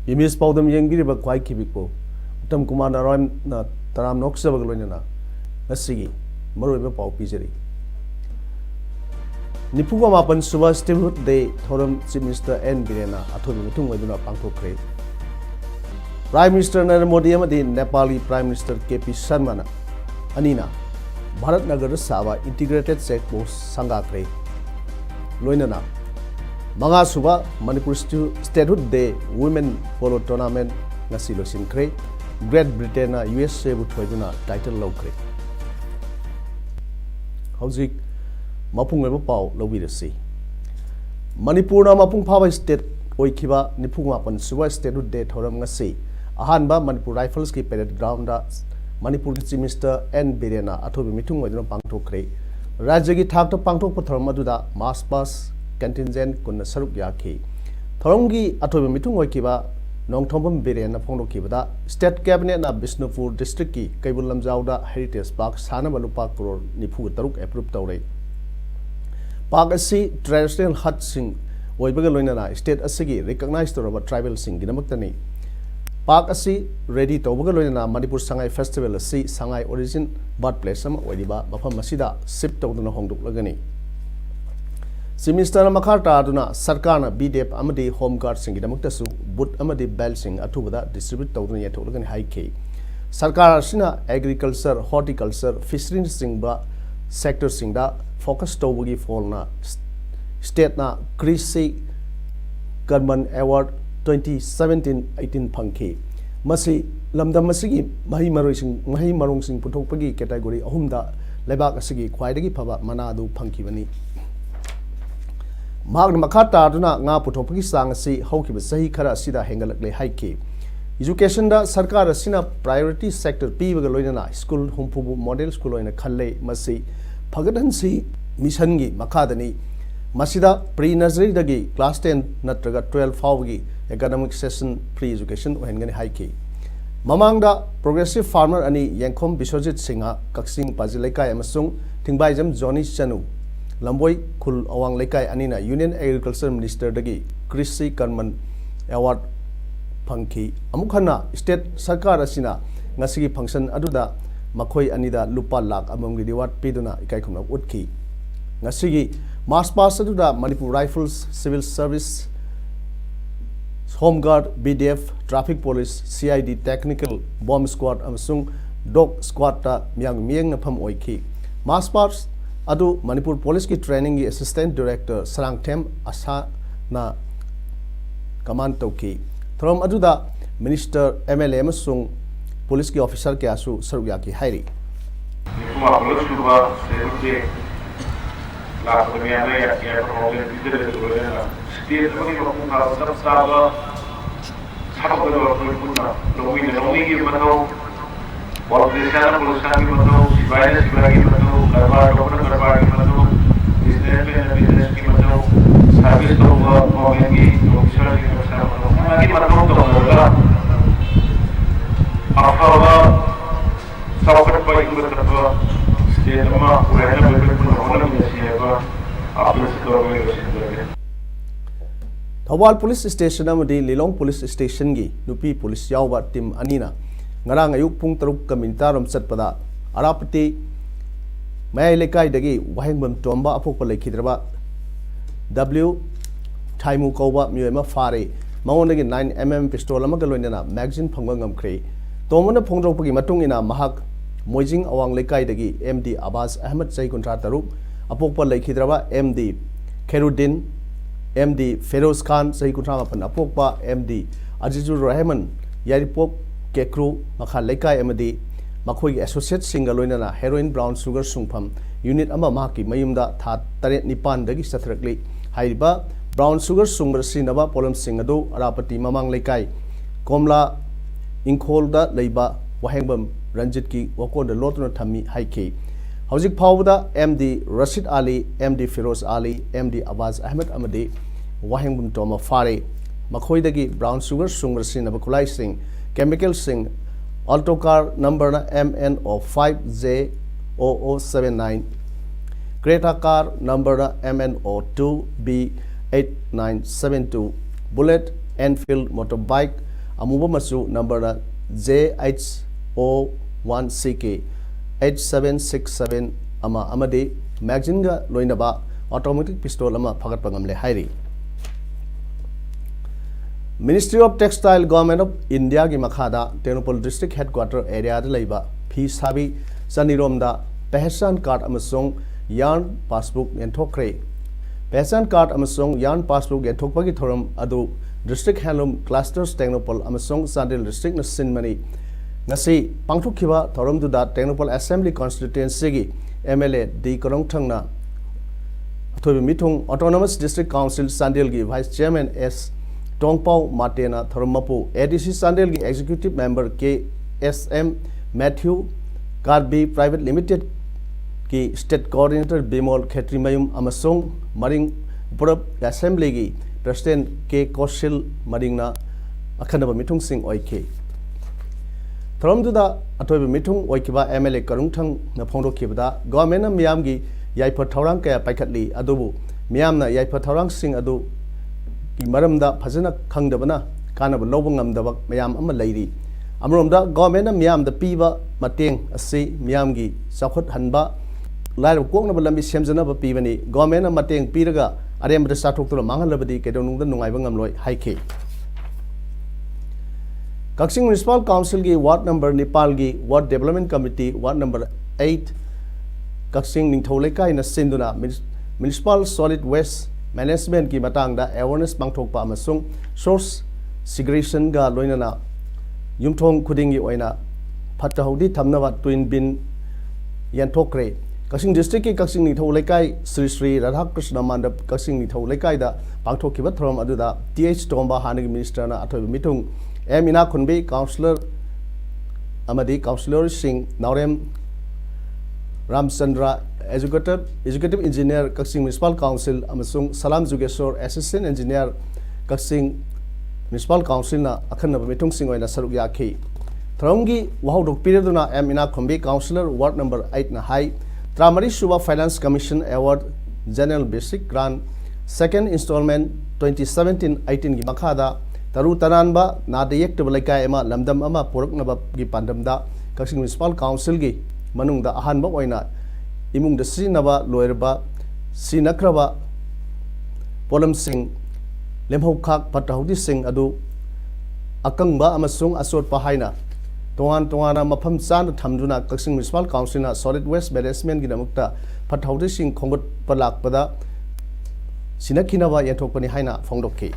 Imis Paudam Yangiri Bakwai Kibiko, Tam Kumana Ram Taram Noxavalona, Nasigi, Murray Pau Pizeri. Nipuga Mapan Suba Stimut de Thorum Minister N. Birena, Atomi Tumwaduna Panko Crate. Prime Minister Naramodiama, the Nepali Prime Minister KP Sharmana, Anina, Bharat Nagar Sava Integrated Set Post Sanga Crate. Loinana. Manga Suba, Manipur Statehood Day Women Polo Tournament ngasi losinkhre Great Britain na USA bu thoiduna title lawkhre Hauzik mapung leba pau lawirasi Manipur na mapung phawa state oikhiba nipung mapan Suba Statehood Day thoram ngasi ahanba Manipur Rifles ki parade ground da Manipur Chief Minister N. Birena athobi mitung waduna pangthokre rajya gi thak ta pangthok patharam aduda mass pass contingent kun saruk yakhi thorongi athobe mitung oikiba nongthombam Birena phongdokiba state cabinet na Bishnupur district ki Kaibul Lamjau da heritage park sana balupa crore nifu taruk approve tawre park asi traditional hut sing oibaga loinana state asigi recognized toraba tribal sing ginamuktani park asi ready tawbaga loinana Manipur Sangai festival asi Sangai origin birthplace am oidiba mafam masida sip tawduna hongduk lagani Minister Makarta Aduna Sarkana BDF Amadi Home Guard Sing Damaktasu But Amadi Bell Sing Atubada distribute Tawdun Yatolagan High K. Sarkar Sina Agriculture, Horticulture, Fisheries Singba Sector Singda Focus Tawagi Folna State Na Krisi Garman Award 2017-18 Punky Masi Lamda Masigi Mahi Marung Sing Putopagi category Ahumda Lebak Asigi Quaidagi Pava Manadu Punky Vani Magna Makata Duna Nga Putopaki Sangasi Hoki Sahi Kara Sida Hengalakle Haiki. Education da Sarkar Sina priority sector P Vagaloina School Humpu Model School in a Kale Masi Pagadansi Mishangi Makadani Masida pre nursery dagi class 10 Natraga 12 Fawgi academic session pre education Hengan Haiki. Mamangda Progressive Farmer Ani Yankom Biswajit Singha Kaksing Pazileka Emasung Tingbajam Johnny Chanu Lamboy Kul Awang Lekai Anina Union Agriculture Minister Dagi Krisi Karman Award Punky Amukhana State Sarkar Asina Ngasigi function Aduda Makoi Anida Lupa Lak among the Diwat Piduna Ikaikumna Utki Ngasigi Mass Pass Aduda Manipur Rifles Civil Service Home Guard BDF Traffic Police CID Technical Bomb Squad Amsung Dog Squad Ta Myang Miang Napam Oiki Mass Pass Adu Manipur Police ki training ki Assistant Director Sarang Them Asa na command toki. From aduda Minister MLA Masung Police ki officer ke asu sarugya ki hairi. Nipuma police kuba seruke la dunia na ya problem bidere dole state ko ni ko na sab saba sab ko ko na lowi ki batao politician police ki batao civil ki batao Karbar Doctor Karbar ki batao business ki batao service to government ki officer ki batao ki batao to hoga afawa saukat pai ki batao state ma urana bebe hola me sieba apne se Thawal Police Station amadi Lilong Police Station gi nupi police yawba team anina ngarang ayuk pung taruk kamintaram satpada arapati May Lekai Dagi Wahingbam Tomba Apoka Lekidraba W Taimu Koba Muema Fare Maunagi 9mm pistol Amagaloina magazine Pangangam Kre Tomana Pongropagi Matungina Mahak Mojing Awang Lekai Dagi MD Abbas Ahmed Zai Contrataru Apoka Lekidraba MD Kerudin MD Feroz Khan Zai Contramapan Apoka MD Azizur Rahman Yaripok Kekru Makha Lekai MD Makoi associate Singaloina heroin brown sugar sungpam unit ama maki mayumda tha taret nipan dagi satrakli haiba brown sugar sungbar sinaba polam sing adu arapati mamang lekai komla ingkhol da leiba wahengbam ranjit ki wakon da lotna thami haike hojik phawda MD Rashid Ali MD Firoz Ali MD Awaz Ahmed amadi wahengbam toma fare makhoidagi brown sugar sungbar sinaba kulai sing chemical sing alto car number na MNO5J0079 Creta car number na MNO2B8972 Bullet Enfield motorbike amuba masu number na JH01CK 8767 ama amade magazine ga loinaba automatic pistol ama phagat pangamle hairi Ministry of Textile Government of India ki makhada Tenopal District Headquarter area da laiba phi sabi saniromda Pehchan card amasung yarn passbook yenthokre Pehchan card amasung yarn passbook yenthokpagi thoram adu District Handloom Clusters Tenopal amasung Sandil District na sinmani ngasi pangthukhiba thoram du da Tenopal Assembly Constituency gi MLA D Karong Thangna thobi mithung Autonomous District Council Sandil gi Vice Chairman S Tongpau Matena Thormapu ADC Sandel ki Executive Member KSM Matthew Karbi Private Limited ki State Coordinator Bimol Khetrimayum Amasong Maring Purab Assembly ki President K Koshil Maringna Akhanaba Mithung Singh Oike Thoromduda Atobe Mithung Oikiba MLA Karungthang na Phongdo Kibada Government Miyam gi Yaipa Thorang Kaya Paikhatli Adubu Miyam na Yaipa Thorang Singh Adu ki maramda phajana khangdabana kanaba lobang ngamdaba mayam ama leiri amromda government na miyam da piba mateng asi miyam gi sakhot hanba lai kokna lambi semjana ba pibani government na mateng piraga arem da sathok tu mangalabadi kedonung da nungai bangam loi haike Kaksing Municipal Council gi ward number Nepal gi ward development committee ward number 8 Kaksing Ningtholekai na sinduna municipal solid waste Management ki matang da awareness pangthokpa amasung source segregation ga loinana yumthong khudingi oina phatahudi thamnawa twin bin yanthokre Kaksing district ki Kaksing Nithau lekai Sri Radha Krishna Mandap Kaksing Nithau lekai da pangthokkiba throm aduda TH Tomba hanagi minister na athobi mithung Ina Khunbi councillor amadi councillor Singh Naurem Ramchandra Executive Engineer Kaksing Municipal Council amasung Salam Jugeshwar Assistant Engineer Kaksing Municipal Council na akhanna mithung sing oina saruk yakhi Thromgi wahodok pireduna Ina Khumbi Councillor Ward number 8 na hai Tramari Suba Finance Commission Award General Basic Grant Second Installment 2017-18 gi makhada taru tananba nadayek tebalekai ema lamdam ama poroknaba gi pandamda Kaksing Municipal Council gi manungda ahanba oina imung da sinaba loirba sinakraba polam sing lemhokhak patahudi sing adu akangba amasung asot pahaina tongan mafam chan thamduna Kaksing Municipal Council na solid waste management gi namukta patahudi sing khongot palakpada sinakhinaba yathokpani haina phongdokki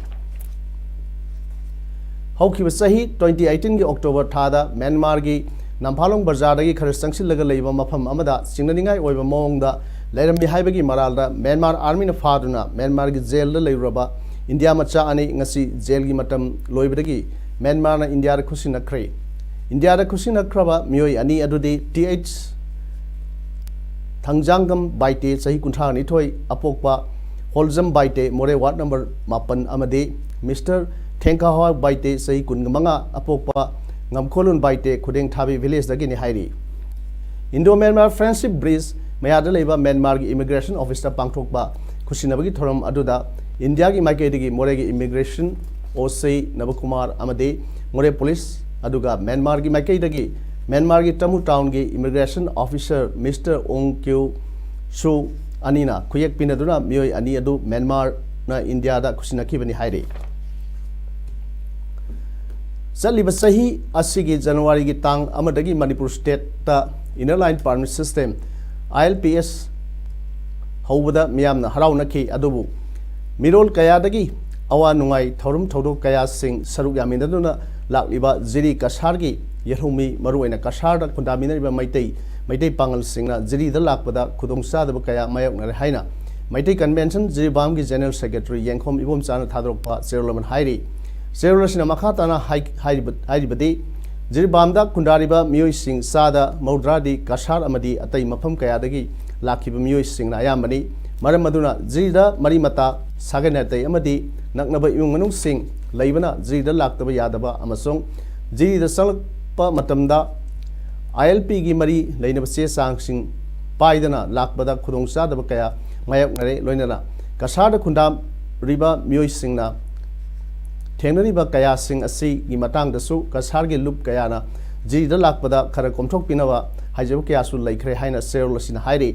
haukiba sahi 2018 gi October thada Myanmar gi Namphalong Bazaar gi khar sangsil laga leiba mafam amada singnaningai oiba mongda leirami haibagi maralda Myanmar army na faduna Myanmar gi jail la leiraba India macha ani ngasi jail gi matam loibadagi Myanmar na India ra khusina khre India ra khusina khraba mioi ani adudi TH Thangjangam Baite sahi kunthra ni thoi apokpa Holzam Baite More ward number 8 amade Mr Thengkahaw Baite sahi kungamanga apokpa Ngamkolun Baite Khudeng Thabi village dagi ni hairi Indo-Myanmar Friendship Bridge mayada leiba Myanmar gi immigration officer pangthokba khusinabagi thoram aduda India gi maikedi More gi immigration OC Navakumar amade More police aduga Myanmar gi maikedi Myanmar gi Tamu town gi immigration officer Mr Ong Kyu Su anina khuyek pinaduna mioi ani adu Myanmar na India da khusinakibani hairi Saliba sahi asigi January gi tang amadagi Manipur state ta inner line permit system ILPS hawada miyamna harauna ki adubu mirol kaya dagi awa nungai thorum thodo kaya sing saruk yaminaduna lakliba jiri kasar gi yerhumi maruina kasar da fundamina ba maitai pangal singna jiri da lakpada khudong sa da kaya mayok na haina Maitai Convention Jiribam ki General Secretary Yankhom Ibom Chana Thadrokpa Serolaman Hairi Serolashina Makhatana Hairibadi Jiribamda Kundariba Miyoi Singh Sada Maudradi Kashar Amadi Atai Mapam Kayadagi Laki Miyoi Singh Ayamani Maramaduna Zida Marimata Saganate Amadi Naknaba Yung Singh Laibana Zida Laktaba Yadaba Amasong Zida Salpa Matamda ILP gi mari leina se sang sing paidana lakbada khudong sa da kaya mayak ngare loinana kasada khundam riba myoi singna thengnari ba kaya sing asi gi matang da su kasar gi lup kaya na ji da lakbada khara komthok pinawa haijabu kya su laikhre haina serol sin hairi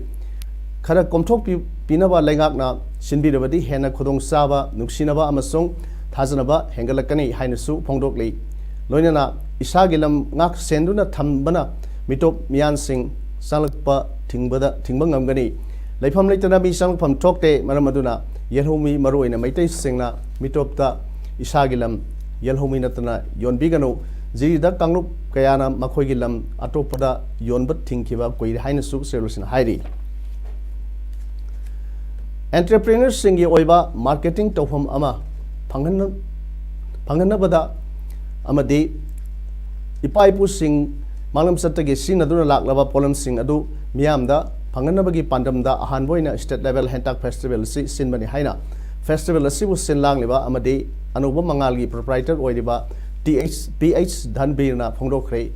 khara komthok pinawa laingak na sinbi rabadi hena khudong sa ba nuksinaba amasong thajanaba hengalakani haina su phongdok lei loinana isagilam ngak senduna thambana Mitop Mian Singh Salakpa Tingbangam Gani Laifam Litana be Salpam Tokte Maramaduna Yelhomi Maruina Maite Singna Mitopta Isagilam Yelhomi Natana Yon Bigano Zida Kanglup Kayana Makogilam Atopada Yon But Tinkiva Koi Hainesu Serus in Heidi Entrepreneurs Singi Oiba Marketing Tofam Ama Panganabada Amadi Ipaipu Singh Malam Satagi Sin Aduna Laklava Polam Sing Adu Miamda Panganabagi Pandamda Ahanboina State Level Hentak Festival Si Sinbani Haina Festival Asibu Sin Langliba Amadi Anuba Mangalgi Proprietor Oidiba PH Danbirna Pongdokre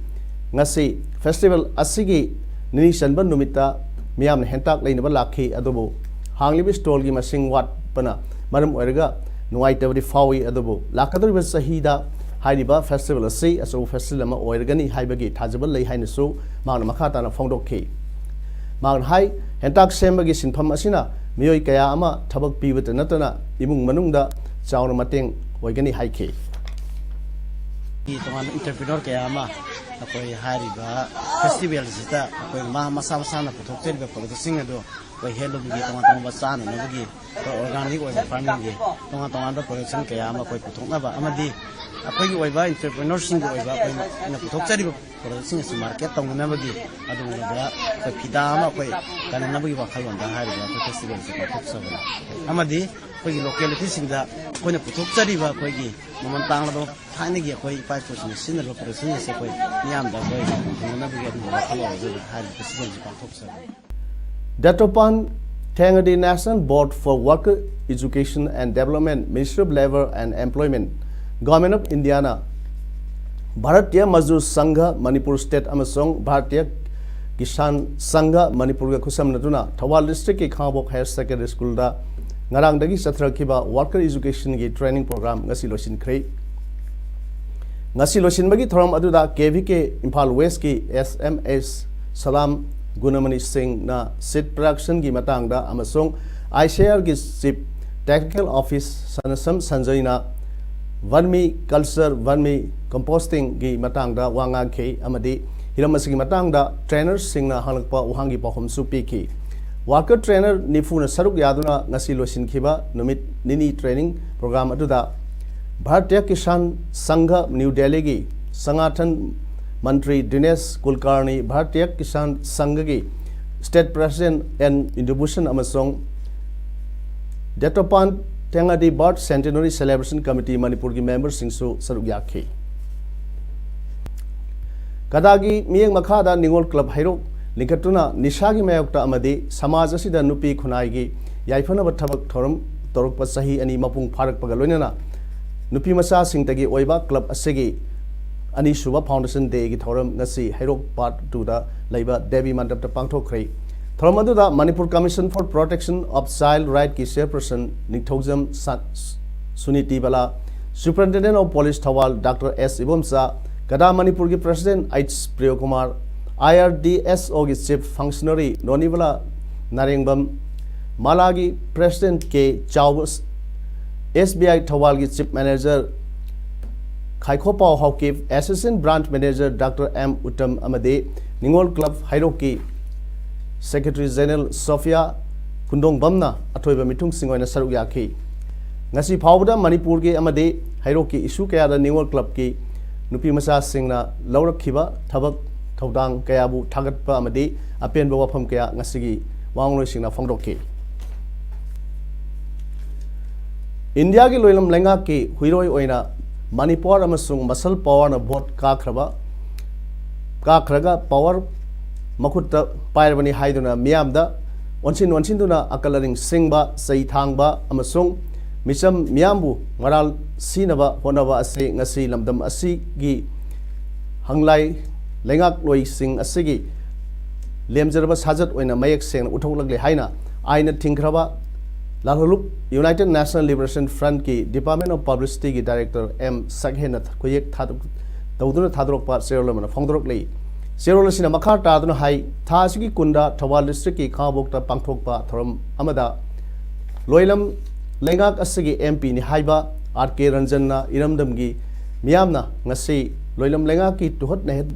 Ngasi Festival Asigi Nini Sanban Numita Miam Hentak Lainaba Laki Adobo Hanglibi Stolgi Masing Wat Pana Madam Oirga Nuaitavadi Fawi Adobo Lakadri Sahida Haidiba Festival asi aso festival ama oirgani haibagi thajabal lei hainasu magna makhatana phongdokhi magn hai hentak sembagi sinpham asina miyoi kaya ama thabak pibata natana imung manungda chawna mateng oigani haikhe Tongan entrepreneur kaya ama akoi hariba festival sita akoi masa na puthok teriba production ado koi hello gi tongan basana nabagi organic oi farming gi tongan da production kaya ama koi puthok na ba amadi akoi gi oiba entrepreneur sing gi oiba koi na puthok teriba production si market tong na bagi adu na koi pida ama koi kana nabagi ba khalwan da hariba koi festival si puthok sa amadi koi locality sing da koi na puthok teriba koi gi Mamantang lo tiny gi koi 5% sin lo production se koi niam da koi na bagi adu ba khalwa zo hari festival si puthok sa Datopan Tengadi National Board for Worker Education and Development, Ministry of Labor and Employment, Government of Indiana, Bharatiya Mazdur Sangha Manipur State Amasong Bharatiya Kisan Sangha Manipur ga khusam natuna Thawal District ki Khambok Higher Secondary School da ngarang dagi satra kiba Worker Education gi training program ngasi losin khrei ngasi losin bagi thoram aduda KVK Imphal West ki SMS Salam Gunamani Singh na seed production gi matangda amasong ICR gi chief technical office Sanasam Sanjay na Vanmi culture Vanmi composting gi matangda wangang khe amadi hiramasi gi matangda trainers sing na halakpa uhangi pahom supi ki worker trainer nifuna saruk yaduna ngasi losin khiba numit nini training program aduda Bharatiya Kisan Sangha New Delhi gi Sangathan Mantri Dinesh Kulkarni Bharatiya Kisan Sangha State President and Introduction Amasong Datopan Tengadi Birth Centenary Celebration Committee Manipur ki members singsu saruk yakhi Kadagi Miyang Makhada Ningol Club Hairo Linkatuna Nishagi Mayokta Amadi Samaj asida nupi khunai gi yaifana bathabak thorum torok pasahi ani mapung pharak pagalonena nupi masa singtagi oiba club asegi Ani Suba Foundation Day gi thoram ngasi Hairok Part 2 da laiba Devi Mandap ta pangthokhrei thoram adu da Manipur Commission for Protection of Child Right ki chairperson Ningthojam Suniti Bala Superintendent of Police Thawal Dr. S Ibomsa Kada Manipur ki President H Priyo Kumar IRDSO ki chief functionary Nonibala Narengbam Malagi President K Chaus SBI Thawal ki chief manager Khaikopao Hawkif Assistant Branch Manager Dr. M. Uttam Amade Ningol Club Hairoki Secretary General Sophia Kundong Bamna Atoiba Mitung Singoina Saruk Yakhi Ngasi Pawda Manipur ki Amade Hairoki issue kaya da Ningol Club ki Nupi Masa Singna Laurak Kiba Tabak Tawdang Kayabu Tagat Pa Amade Apen Bawapam Kaya Ngasigi Wangloi Singna Fongdoki India की लोइलम लेंगा की हुइरोय ओइना Manipur अमसुंग muscle power न vote काखरगा power मखुत पायरबनी हाइदुना मियामदा ओनसिन अकलरिंग सिंगबा सई थांगबा अमसुंग Mitcham मियामबु moral सीनबा होनबा असे ngasi लमदम असिगी हंगलाई लेंगाक लोई सिंग असिगी लेमजरबा साजत ओइना मयक सेंग उठौलगले हाइना आइना थिंखरबा लालहुलुप United national liberation front की department of publicity की डायरेक्टर एम सगहेन खुयेक तौदुना थादरोकपा सेरोलमना फोंदरोकले सेरोलसिना मखा तादुना हाई थासिगी कुंडा थवाल डिस्ट्रिक्ट की खाबोक्ता पांगथोकपा थोरम अमदा लोइलम लेंगाक असगी एमपी नि हाइबा आर के रंजनना इरमदमगी मियामना ngasi लोइलम लेंगा की तुहत नेहत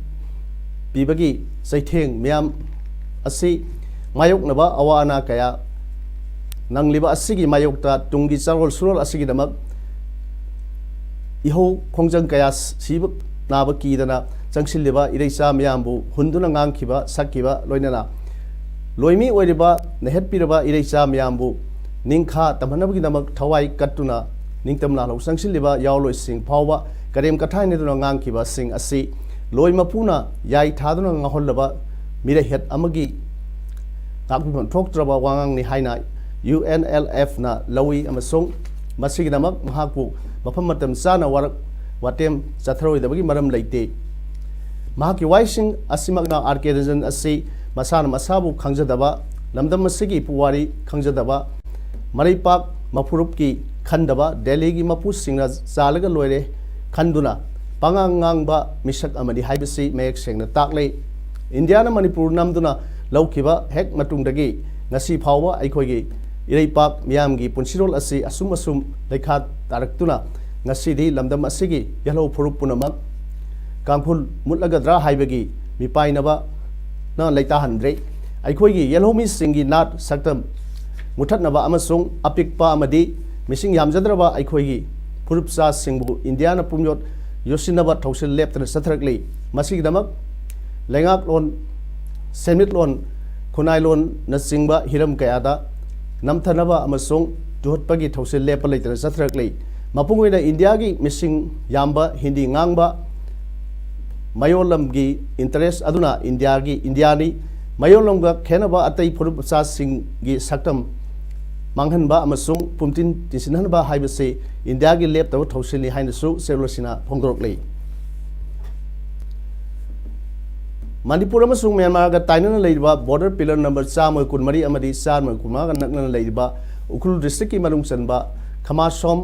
पीबगी सैथेंग मियाम असि मायोकनबा अवाना कया नंगलिबा असिगी मायोकता तुंगी चारोल सुरोल असिगी दमक इहो खोंजंग कया सिब नाब कीदना चंगसिलिबा इरेचा मियामबु हुंदुना ngangiba sakkiba loinana loimi oiriba nehet piraba irecha मियामबु निंखा तमनबगी दमक थवाई कट्टुना निंगतमना लो चंगसिलिबा यावलोइ सिंग फावबा करेम कथाइने दुना ngangiba सिंग असि लोइ मपुना याई थादुना ngahොල්ලबा मिरे हेत अमगी ताकबिमन थोक्त्रबा वांगांग नि हाइना UNLF na lawi amasong masigi namak mahaku mafam matam sana warak watem chathroi dabagi maram leite mahaki waising asimakna RK Ranjan asi masana masabu khangjadaba lamdam masigi puwari khangjadaba maripak mapurup ki khandaba Delhi gi mapu singna zalaga loire khanduna pangangang ba misak amadi haibasi mek sengna takle India na Manipur namduna laukiba hek matungdagi ngasi phawwa aikhoigi इरेपाक मियाम की पुनसिरोल असी assume assume लेखा तारक्तुना ngasi lamdam asigi yalo फुरुप पुनमक कांफुल मुतलगद्रा हाइबगी मिपाइनबा ना लेता हंद्रे अखोगी yellow मी सिंगी नाट सक्तम मुथतनबा अमसुंग अपिकपा अमदी missing यामजद्रबा अखोगी फुरुपसा सिंगबु India ना पुमयोट योसिनबा थौसिल लेप्तन सथरकली मसिगदमक लेंगाक loan सेमिट loan खुनाई loan न सिंगबा Hiram कयादा नमथनबा अमसुंग जुहतपगी थौसिल लेप लेतन सथरकली मपुंगोइना India की missing याम्बा Hindi ngangbा मयोलमगी interest अदुना इंडियानी मयोलमगा खेनबा अतै फुरुपसा सिंगी सक्तम मांगहनबा अमसुंग पुमतिन तिसिनहनबा हाइबसे इंडिया की लेप तव थौसिलि हाइनसु सेरोलसिना फोंदोरकलै मणिपुर अमसुंग म्यांमार गा ताइनना लेइबा बॉर्डर पिलर नंबर 4 अमदी 4 गा नकना लेइबा उखुल डिस्ट्रिक्ट की मनुंग चनबा खमासोम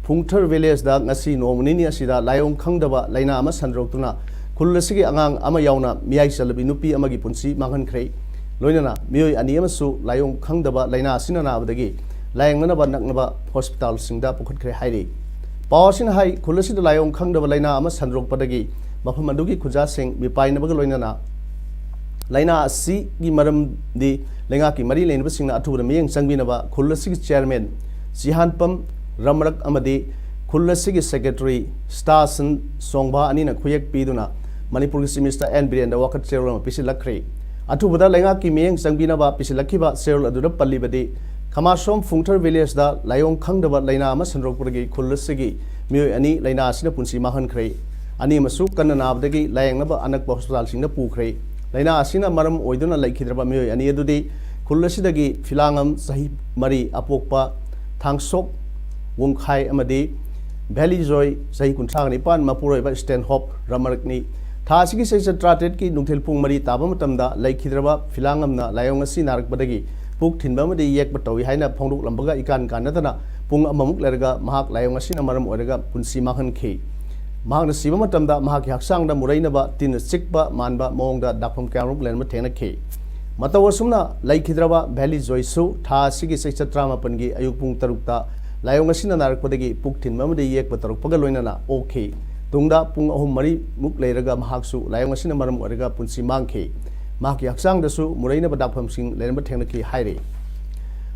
फुंगथर विलेज दा ngasi नोमनिनि असिदा लायों खंगदबा लाइना अमा सनरोक्तुना खुलसिगी आंगांग अमा यावना मियाई चलबि नुपी अमागी पुंसी मांगनख्रै लोइनना मियोय अनि अमसु लायों खंगदबा लाइना असिना नाबदगी लायंगनबा नकनबा हॉस्पिटल सिंगदा पुखतख्रै हाइरि पावसिन हाइ खुलसिदा लायों खंगदबा लाइना अमा सनरोक्पदगी मफम अदुगी खुजा सिंग मिपाइनबग लोइनना लाइना असि gi maram di lenga ki mari lenba singna athubra miyeng changbinaba खुलसिगी चेयरमैन जिहानपम रमरक अमदी खुलसिगी सेक्रेटरी स्टासन सोंगबा अनिना खुयेक पीदुना मणिपुर की मिनिस्टर एन बीरेंद्र वखत सेरोल पिसिलखरे अथुबदा लेंगा की मियeng changbinaba पिसिलखिबा सेरोल अदुदा पल्लिबदी खमासोम फुंगथर विलेज दा लायों खंगदबा लाइना अमा सनरोकपदगी खुलसिगी मियोय अनि लाइना असिना पुंसी माहनख्रे अनि मसु कन्ना नाबदगी लायंगनबा अनकबा हॉस्पिटल सिंगना पुख्रे लाइना असिना मरम ओइदुना लाइखिद्रबा मियोय अनि अदुदी खुलसिदगी फिलांगम सही मरी अपोकपा थांगसोक वंखाई अमदी वैली जॉय सही कुंथाग निपान मपुरोइबा स्टैंड होप रमरकनी थासिगी सही ट्राटेट की नुंथेल पुंग मरी ताबा मतमदा लाइखिद्रबा फिलांगमना लायोंग असि नारकबदगी पुक थिनबा मदी येकबा तौई हाइना फोंदुक लंबगा इकान कानदना पुंग अममुक लेरगा महाक लायोंग असिना मरम ओइरगा पुंसी माहनखे महाकना सिबा मतमदा महाकि हक्सांगदा मुरैनबा तिन चिकबा मानबा मोंगदा दाखम क्यारुक लेनबा थेंगनखे मतवसुमना लाइखिद्रबा वैली जॉयसु थासिगी सही 19 की अयुक पुंग 3 लायोंग असिना नारकपदगी पुक थिनबा येकबा तरुकपगा लोइनना ओके तुंगदा पुंग 3 मुक लेरगा महाकसु लायोंग असिना मरम ओरगा पुंसी मांगखे महाकि हक्सांगदसु मुरैनबा दाखम सिंग लेनबा थेंगनखि हाइरे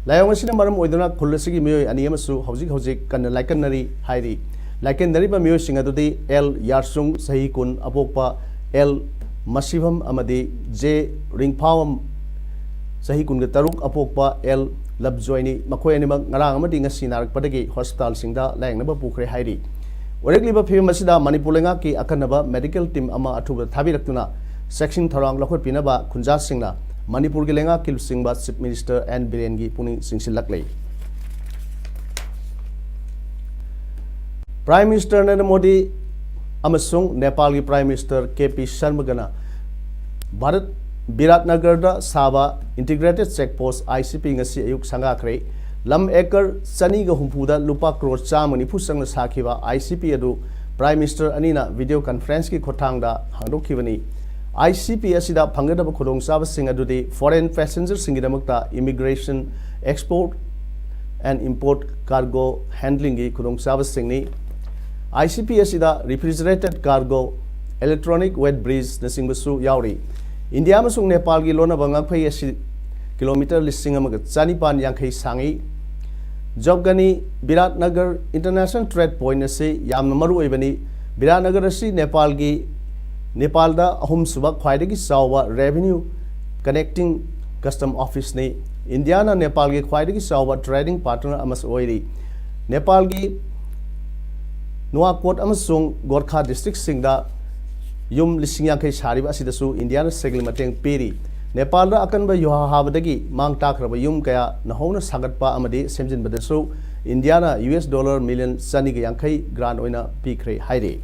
लायोंग असिना मरम ओइदुना खुलसिगी मियोय अनि अमसु हौजिक कन्ना लाइकनरी हाइरि लाइकनरीबा मियोय सिंग अदुदी एल यारसुंग सही कुन अपोकपा एल मसिभम अमदी जे रिंगफावम सही कुन 3 अपोकपा L labjoini makhoi animak ngarang amadi ngasi narak padagi hospital singda layangnaba pukre hairi orekliba phim asida manipur lenga ki akanaba medical team ama athuba thabirakuna section tharang lakhot pinaba khunja singna manipur gi lenga kil singba chief minister and biren gi puning singsilaklei prime minister Narendra Modi amasung Nepal gi prime minister KP Sharma gana Bharat Biratnagar da Saba integrated checkpost ICP ngasi ayuk sanga kre lam ekar sani ga humpuda lupa crore chamani phusang na sakhiba ICP adu prime minister anina video conference ki khothang da hangdokhibani ICP asida phangedaba khodong saba sing adudi foreign passengers singidamakta immigration export and import cargo handling gi khodong saba singni ICP asida refrigerated cargo electronic wet bridge na singbasu yauri India masung Nepal gi lona bangak phai asi kilometer listing amaga chanipan yankhai sangi Jobgani Biratnagar International Trade Point ase yamna maru oibani Biratnagar asi Nepal da ahum suba khwaidagi sawa revenue connecting custom office ne India na Nepal gi khwaidagi sawa trading partner amas oiri Nepal gi Nuwakot amasung Gorkha district singda yum lising yankai sari ba asidasu India na segli mateng peri Nepal da akan ba yuha habadagi mang takraba yum kaya nahona sagat pa amadi semjin badasu India na $1 million sani ga yankai grant oina pikre haire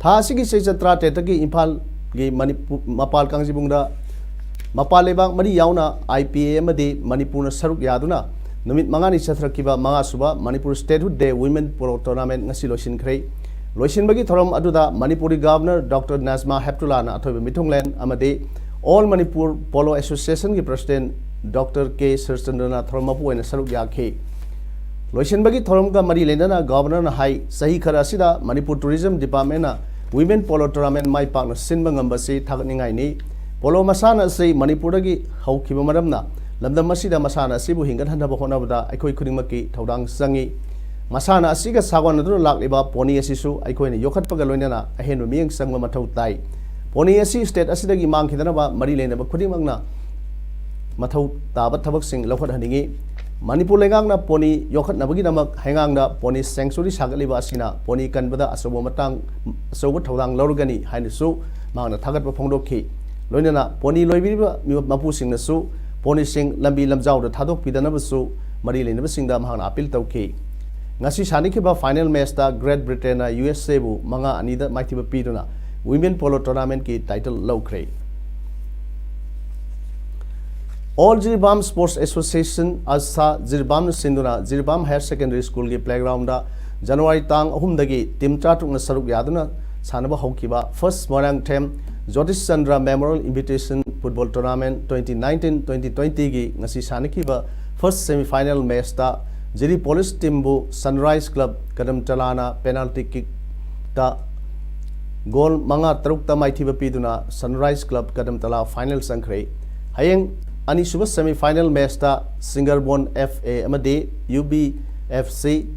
tha sigi sechatra tetagi Imphal gi Manipur Mapal Kangjibungda Mapal lebak mari yauna IPA amadi Manipur na saruk yaduna Numit mangani chathrakiba manga suba Manipur Statehood Day Women Polo Tournament ngasi losin khrei losin bagi thorom aduda Manipuri Governor Dr. Nazma Heptullah na athoiba mithunglen amade All Manipur Polo Association ki President Dr. K. Sirchandra thoromapu oina saruk yakhe losin bagi thorom ka mari lendana Governor na hai sahi khara asida Manipur Tourism Department na Women Polo Tournament mai pakna sinba ngambasi thakningai ni polo masana sei Manipur gi haukiba maramna Lamdam masida masana asibu hingan hanaba honabada aikoi khudingmaki thodang sangi masana asiga sagon adu lakliba poni asisu aikoi ne yokhat paga loinana ahen mieng sangma mathau tai poni asi state asidagi mangkhidana ba mari lenaba khudingmakna mathau taba thabak sing lokhat haningi Manipur lengang na poni yokhat nabagi namak hengang da poni sanctuary sagaliba asina poni kanbada asobo matang asobo thodang lorugani hainisu mangna thagat ba phongdokhi loinana poni loibiba mapu sing nasu Poni sing lambi lamjau da thadok pidana basu mari lena basingda mahana appeal tawki ngasi sanikhiba final match da Great Britain na USA bu manga anida maithiba piduna Women Polo Tournament ki title lawkre All Jirbam Sports Association asa Jirbam sinduna Jirbam Higher Secondary School ki playground da January tang ahum dagi team chatuk na saruk yaduna sanaba haukiba first morang them Jyotish Chandra Memorial Invitation Football Tournament 2019-2020 gi ngasi sanikiba first semi-final match ta Jiri Police team bu Sunrise Club kadam chalana penalty kick ta goal manga taruk ta maithiba piduna Sunrise Club kadam tala final sangkhre hayeng ani suba semi-final match ta Singerbon FA amade UBFC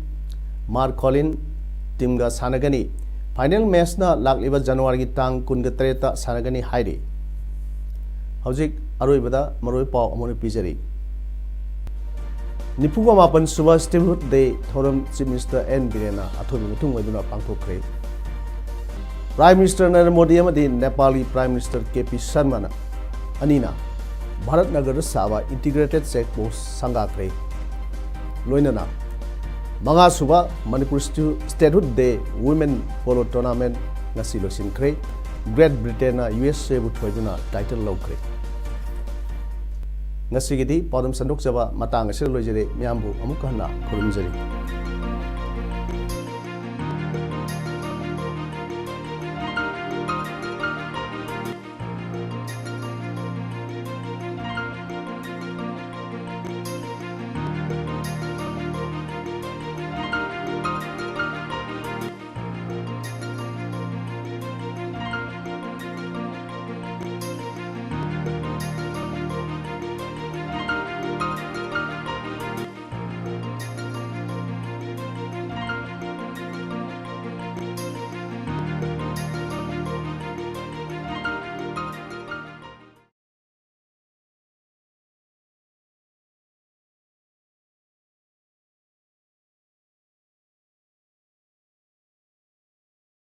Marcolin team ga sanagani Final match na lakliba January ki tang kun ga treta sanagani hairi Hojik aroibada maroi pau amoni pijari Nipuga mapan suba Statehood Day thoram Chief Minister N Birena athobi mutung oiduna pangthokre Prime Minister Narendra Modi amadi Nepali Prime Minister KP Sharma na anina Bharatnagar Saba integrated checkpost sangakre loinana Manga suba Manipur Statehood Day Women Polo Tournament ngasi losin kre Great Britain na USA bu thoiduna title lawkre ngasi gidi padam sandok jaba matang asir loijere myambu amuk hana khurumjari